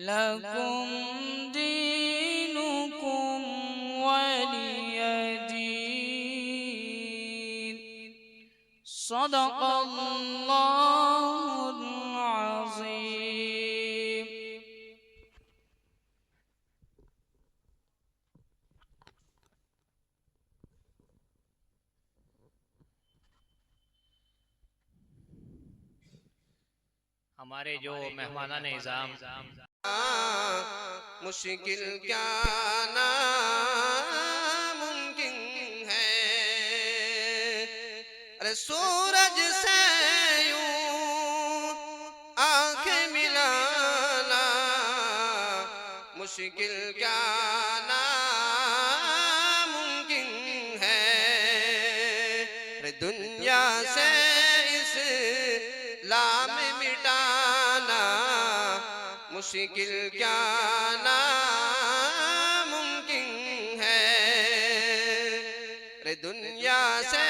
लकुम दीनुकुम वलिय दीन। सदक़ल्लाहुल अज़ीम। हमारे जो मेहमानान निज़ाम, मुश्किल क्या नामुमकिन है। अरे सूरज से यूं आंखें मिलाना मुश्किल क्या नामुमकिन है। अरे दुनिया से इस्लाम मिटाना मुश्किल क्या नामुमकिन है। रे दुनिया से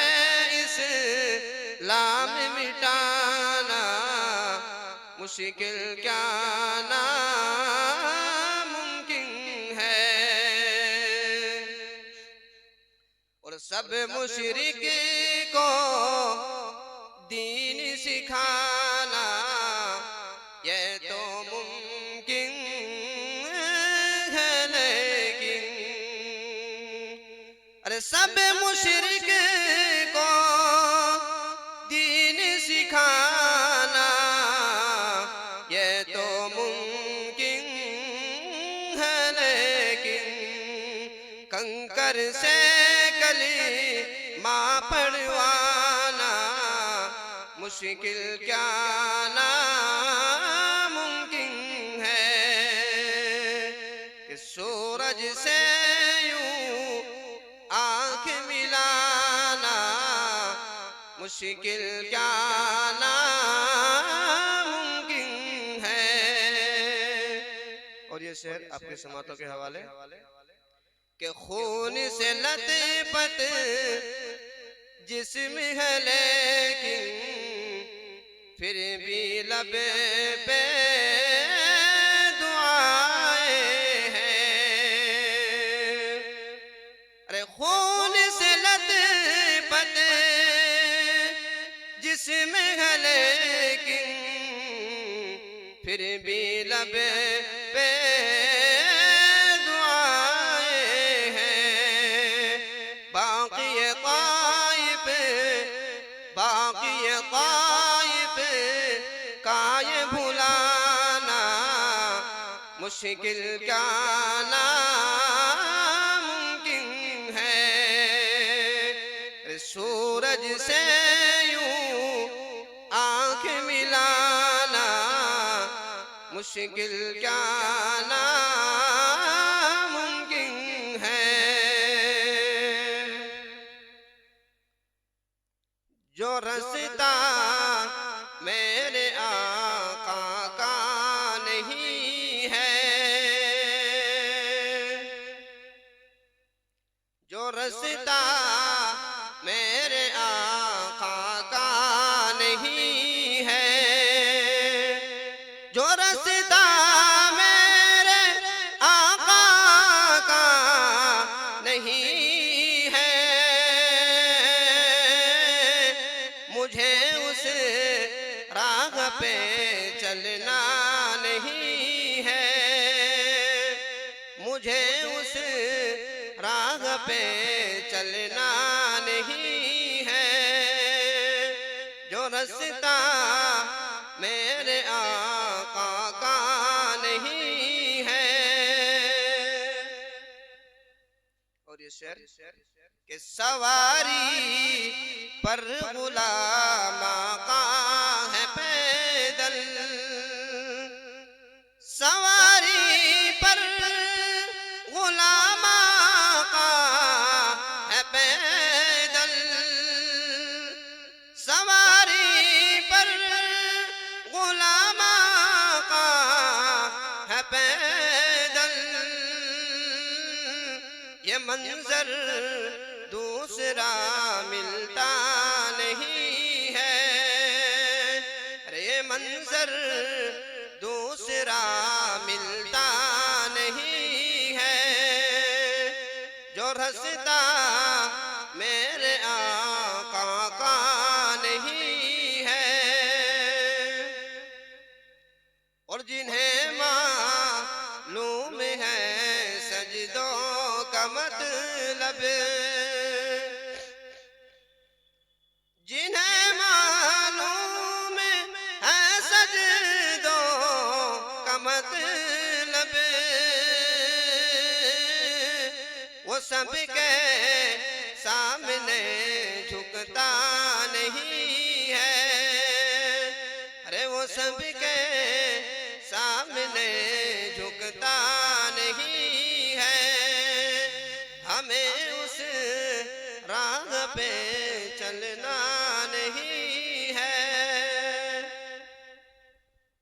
इस्लाम मिटाना मुश्किल क्या नामुमकिन है। और सब मुशरिक को दीन सिखाना ये तो मुमकिन है लेकिन। अरे सब मुशरिक को दीन सिखाना ये तो मुमकिन है लेकिन। कंकर से कलीमा पढ़वाना मुश्किल क्या नामुमकिन है। कि सूरज से यूं आंख मिलाना मुश्किल क्या नामुमकिन है। और ये शेर आपके समातों के हवाले कि खून से लतपत जिस्म है लेकिन फिर भी लबे पे दुआएं हैं। अरे खून से लतपत जिस्म है लेकिन फिर भी लबे पे दुआएं हैं। बाकी ताइफ का ये भुलाना मुश्किल क्या नामुमकिन है। सूरज से यूं आंख मिलाना मुश्किल क्या नामुमकिन है। जो रास्ता मेरे आका का नहीं है, जो रास्ता मेरे आका का नहीं है, जो रास्ता मेरे आका का नहीं है, मुझे उस राह पे चलना नहीं है, मुझे उस राह पे चलना नहीं है। जो रास्ता मेरे आका का नहीं है। और ये शेर कि सवारी पर गुलाम का है पैदल, सवारी पर गुलाम का है पैदल, सवारी पर गुलाम का है पैदल। ये मंजर दूसरा मिलता नहीं है, अरे ये मंजर दूसरा मिलता नहीं है, जो रास्ता मेरे आका का नहीं है। और जिन्हें मालूम है सजदों का मतलब, जिन्हें मालूम है सजदों का मतलब, वो सबके सामने झुकता नहीं है। अरे वो सबके सामने झुकता